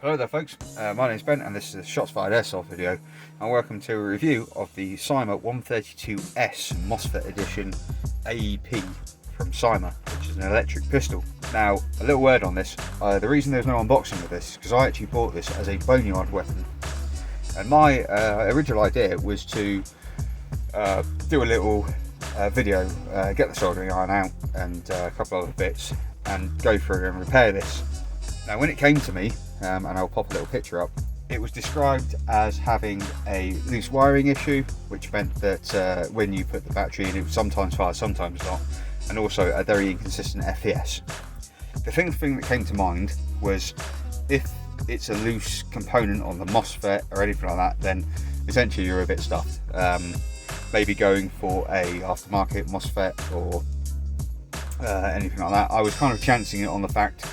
Hello there folks, my name is Ben and this is a Shots Fired Airsoft video, and welcome to a review of the Cyma 132s MOSFET edition AEP from Cyma, which is an electric pistol. Now, a little word on this, the reason there's no unboxing of this is because I actually bought this as a boneyard weapon, and my original idea was to do a little video, get the soldering iron out and a couple other bits and go through and repair this. Now when it came to me, and I'll pop a little picture up, it was described as having a loose wiring issue, which meant that when you put the battery in, it would sometimes fire, sometimes not, and also a very inconsistent FPS. The thing that came to mind was, if it's a loose component on the MOSFET or anything like that, then essentially you're a bit stuffed. Maybe going for a aftermarket MOSFET or anything like that. I was kind of chancing it on the fact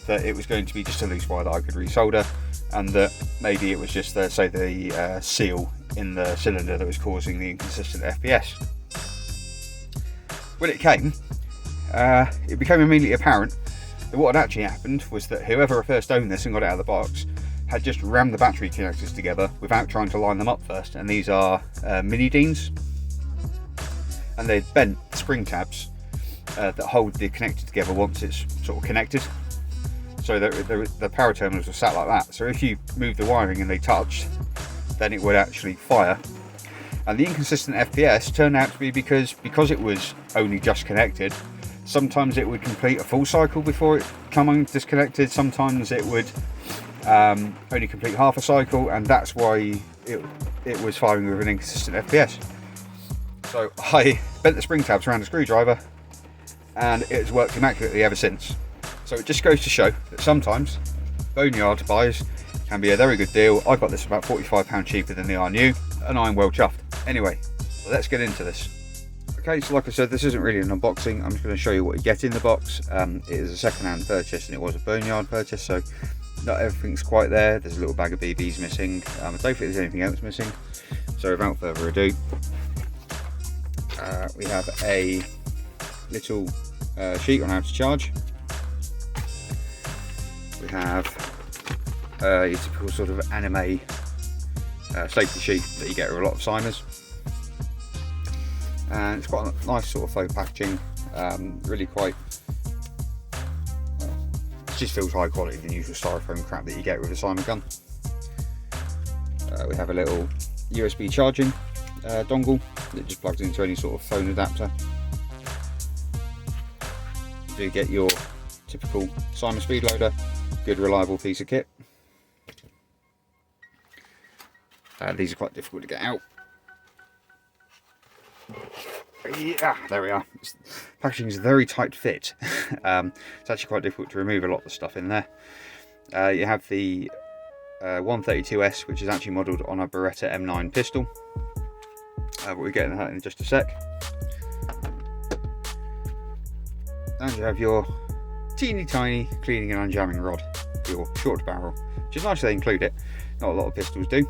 that it was going to be just a loose wire that I could resolder, and that maybe it was just the seal in the cylinder that was causing the inconsistent FPS. When it came, it became immediately apparent that what had actually happened was that whoever first owned this and got it out of the box had just rammed the battery connectors together without trying to line them up first, and these are mini Deans, and they'd bent spring tabs that hold the connector together once it's sort of connected. So the power terminals were sat like that, so if you moved the wiring and they touched, then it would actually fire. And the inconsistent FPS turned out to be because it was only just connected. Sometimes it would complete a full cycle before it coming disconnected, sometimes it would only complete half a cycle, and that's why it was firing with an inconsistent FPS. So I bent the spring tabs around a screwdriver and it's worked immaculately ever since. So it just goes to show that sometimes boneyard buys can be a very good deal. I got this about £45 cheaper than the RNU, and I'm well chuffed. Anyway, let's get into this. Okay, so like I said, this isn't really an unboxing. I'm just going to show you what you get in the box. It is a second-hand purchase, and it was a boneyard purchase, so not everything's quite there. There's a little bag of BBs missing. I don't think there's anything else missing. So without further ado, we have a little sheet on how to charge. We have your typical sort of anime safety sheet that you get with a lot of Cymas, and it's quite a nice sort of faux packaging, really quite, it just feels high quality than the usual styrofoam crap that you get with a Cyma gun. We have a little USB charging dongle that just plugs into any sort of phone adapter. So you get your typical Cyma speed loader, good reliable piece of kit. These are quite difficult to get out. Yeah, there we are. Packaging is a very tight fit. It's actually quite difficult to remove a lot of the stuff in there. You have the 132s, which is actually modelled on a Beretta M9 pistol. But we'll get into that in just a sec. And you have your teeny tiny cleaning and unjamming rod for your short barrel, which is nice they include it. Not a lot of pistols do.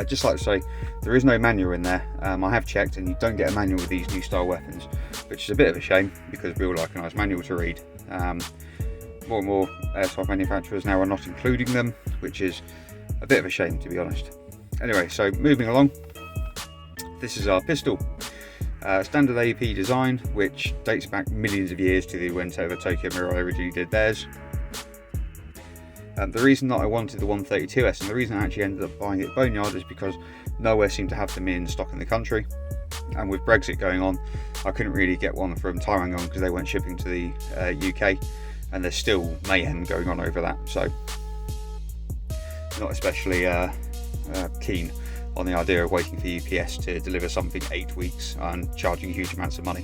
Just like to say, there is no manual in there. I have checked, and you don't get a manual with these new style weapons, which is a bit of a shame because we all like a nice manual to read. More and more airsoft manufacturers now are not including them, which is a bit of a shame, to be honest. Anyway, so moving along, this is our pistol. Standard AEP design, which dates back millions of years to when Tokyo Mirage originally did theirs. The reason that I wanted the 132s, and the reason I actually ended up buying it boneyard, is because nowhere seemed to have them in stock in the country, and with Brexit going on, I couldn't really get one from Taiwan because they weren't shipping to the UK, and there's still mayhem going on over that, so not especially keen on the idea of waiting for UPS to deliver something 8 weeks and charging huge amounts of money.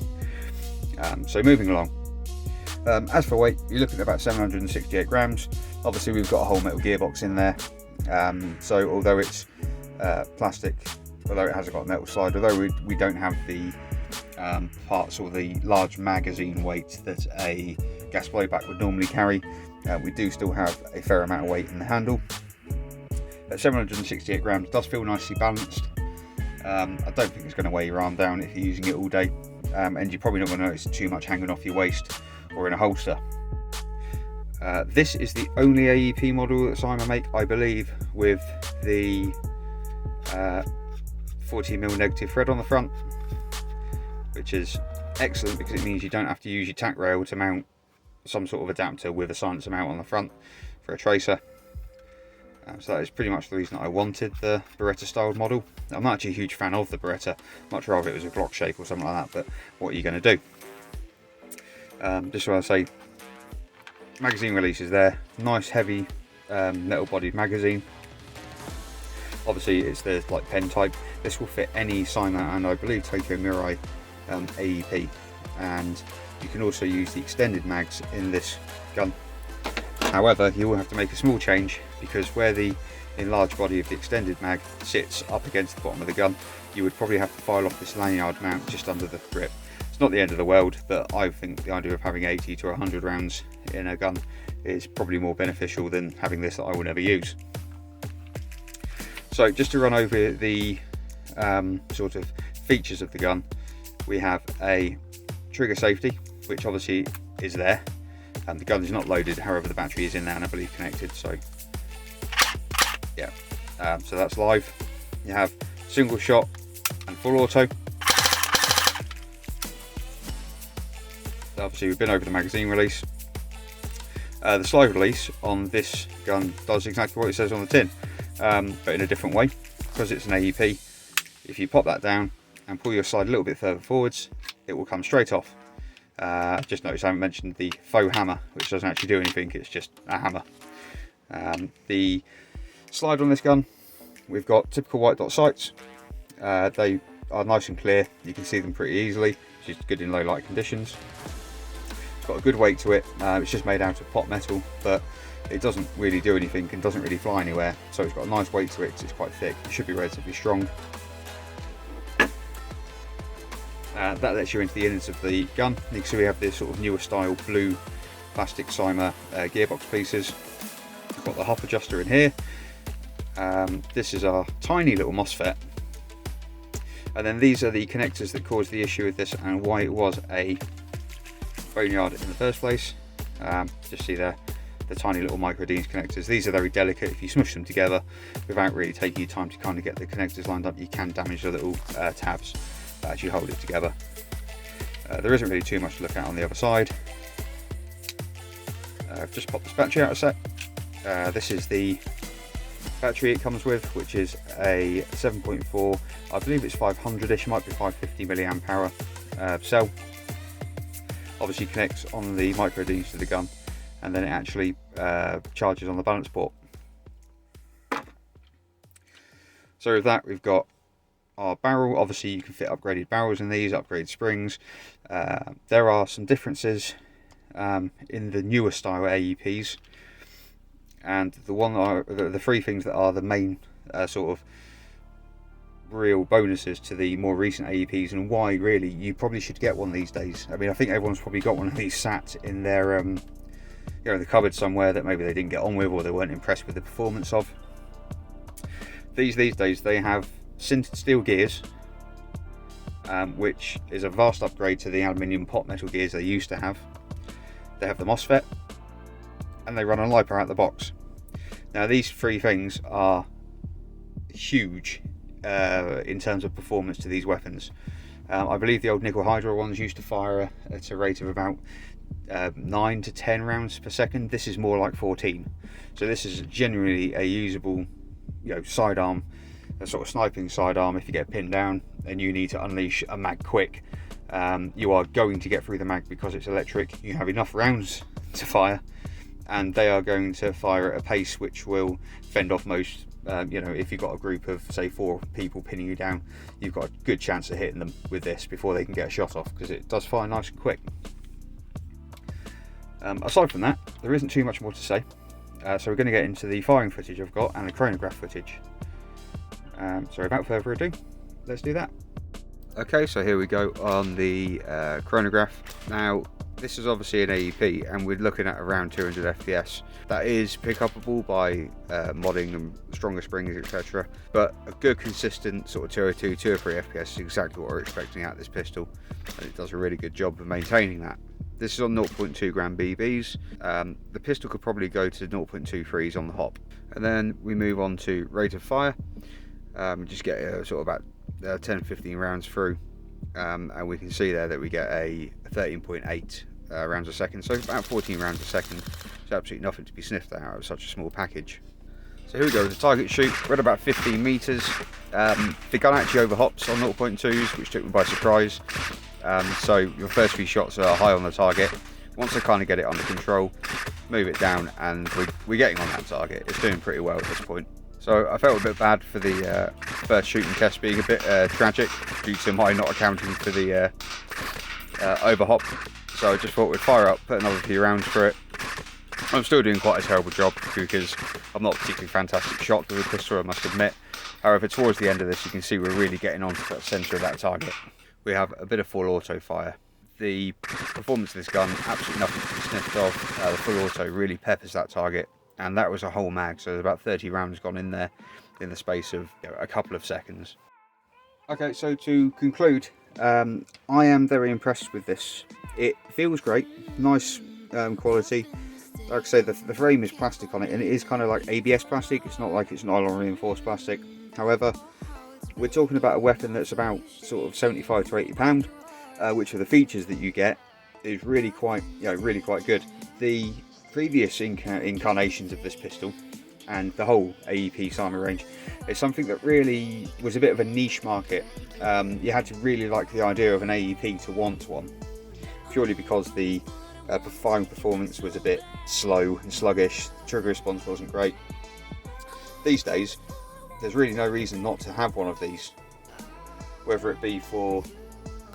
So moving along. As for weight, you're looking at about 768 grams. Obviously we've got a whole metal gearbox in there, so although it's plastic, although it hasn't got a metal slide, although we don't have the parts or the large magazine weight that a gas blowback would normally carry, we do still have a fair amount of weight in the handle. At 768 grams, does feel nicely balanced. I don't think it's going to weigh your arm down if you're using it all day. and you're probably not going to notice too much hanging off your waist or in a holster. This is the only AEP model that Cyma make, I believe, with the 14mm negative thread on the front, which is excellent because it means you don't have to use your tack rail to mount some sort of adapter with a silencer mount on the front for a tracer. So that is pretty much the reason I wanted the Beretta styled model. I'm not actually a huge fan of the Beretta, much rather it was a Glock shape or something like that, but what are you going to do? Just want to say, magazine release is there, nice heavy metal bodied magazine. Obviously it's the like pen type. This will fit any Cyma and I believe Tokyo Mirai AEP, and you can also use the extended mags in this gun. However, you will have to make a small change, because where the enlarged body of the extended mag sits up against the bottom of the gun, you would probably have to file off this lanyard mount just under the grip. It's not the end of the world, but I think the idea of having 80 to 100 rounds in a gun is probably more beneficial than having this that I will never use. So just to run over the sort of features of the gun, we have a trigger safety, which obviously is there. The gun is not loaded, however the battery is in there and I believe connected, so yeah, so that's live. You have single shot and full auto. Obviously we've been over the magazine release. The slide release on this gun does exactly what it says on the tin, but in a different way, because it's an AEP. If you pop that down and pull your slide a little bit further forwards, it will come straight off. Just notice I haven't mentioned the faux hammer, which doesn't actually do anything, it's just a hammer. The slide on this gun, we've got typical white dot sights. They are nice and clear, you can see them pretty easily, which is good in low light conditions. It's got a good weight to it, it's just made out of pot metal, but it doesn't really do anything and doesn't really fly anywhere, so it's got a nice weight to it because it's quite thick. It should be relatively strong. That lets you into the innards of the gun. You can see we have this sort of newer style blue plastic Cyma gearbox pieces. We've got the hop adjuster in here. This is our tiny little MOSFET. And then these are the connectors that caused the issue with this and why it was a boneyard in the first place. Just see there, the tiny little micro D's connectors. These are very delicate. If you smush them together without really taking your time to kind of get the connectors lined up, you can damage the little tabs that actually hold it together. There isn't really too much to look at on the other side. I've just popped this battery out a sec. This is the battery it comes with, which is a 7.4, I believe it's 500ish, might be 550 milliamp hour cell. Obviously connects on the micro D's to the gun, and then it actually charges on the balance port. So with that, we've got our barrel. Obviously you can fit upgraded barrels in these, upgraded springs. There are some differences in the newer style AEPs, and the three things that are the main sort of real bonuses to the more recent AEPs, and why really you probably should get one these days. I mean, I think everyone's probably got one of these sat in their in the cupboard somewhere that maybe they didn't get on with or they weren't impressed with the performance of. These days they have sintered steel gears, which is a vast upgrade to the aluminium pot metal gears they used to have. They have the MOSFET, and they run on LiPo out the box. Now these three things are huge in terms of performance to these weapons. I believe the old nickel hydro ones used to fire at a rate of about 9 to 10 rounds per second. This is more like 14. So this is genuinely a usable, sidearm, a sort of sniping sidearm. If you get pinned down and you need to unleash a mag quick, you are going to get through the mag because it's electric. You have enough rounds to fire, and they are going to fire at a pace which will fend off most. If you've got a group of say 4 people pinning you down, you've got a good chance of hitting them with this before they can get a shot off, because it does fire nice and quick. Aside from that, there isn't too much more to say, so we're going to get into the firing footage I've got and the chronograph footage. So without further ado, let's do that. Okay, so here we go on the chronograph. Now, this is obviously an AEP, and we're looking at around 200 FPS. That is pick upable by modding and stronger springs, etc. But a good consistent sort of 202, 203 FPS is exactly what we're expecting out of this pistol, and it does a really good job of maintaining that. This is on 0.2 gram BBs. The pistol could probably go to 0.23s on the hop. And then we move on to rate of fire. Just get sort of about 10-15 rounds through. And we can see there that we get a 13.8 rounds a second, so about 14 rounds a second. It's absolutely nothing to be sniffed at out of such a small package. So here we go with the target shoot. We're at about 15 meters. The gun actually overhops on 0.2s, which took me by surprise. So your first few shots are high on the target. Once I kind of get it under control, move it down, and we're getting on that target. It's doing pretty well at this point. So I felt a bit bad for the first shooting test being a bit tragic due to my not accounting for the overhop. So I just thought we'd fire up, put another few rounds for it. I'm still doing quite a terrible job because I'm not a particularly fantastic shot with a pistol, I must admit. However, towards the end of this, you can see we're really getting onto the centre of that target. We have a bit of full auto fire. The performance of this gun, absolutely nothing to be sniffed of. The full auto really peppers that target, and that was a whole mag, so there's about 30 rounds gone in there in the space of a couple of seconds. Okay, so to conclude, I am very impressed with this. It feels great, nice quality. Like I say, the frame is plastic on it, and it is kind of like ABS plastic. It's not like it's nylon reinforced plastic. However, we're talking about a weapon that's about sort of 75 to 80 pound, which are the features that you get is really quite good. The previous incarnations of this pistol and the whole AEP Cyma range is something that really was a bit of a niche market. You had to really like the idea of an AEP to want one, purely because the firing performance was a bit slow and sluggish, the trigger response wasn't great. These days, there's really no reason not to have one of these, whether it be for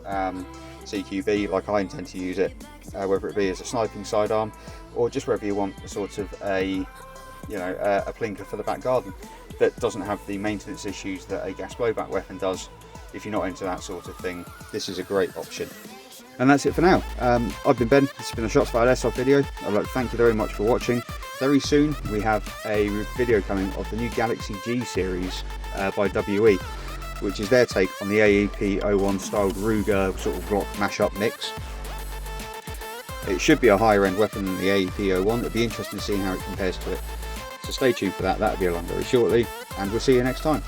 CQB, like I intend to use it, whether it be as a sniping sidearm, or just whether you want a sort of a plinker for the back garden that doesn't have the maintenance issues that a gas blowback weapon does. If you're not into that sort of thing, this is a great option. And that's it for now. I've been Ben, this has been a Shots Fired Airsoft video. I'd like to thank you very much for watching. Very soon we have a video coming of the new Galaxy G series by WE, which is their take on the AEP-01 styled Ruger sort of Glock mashup mix. It should be a higher end weapon than the AEP-01. It'll be interesting to see how it compares to it. So stay tuned for that, that'll be along very shortly, and we'll see you next time.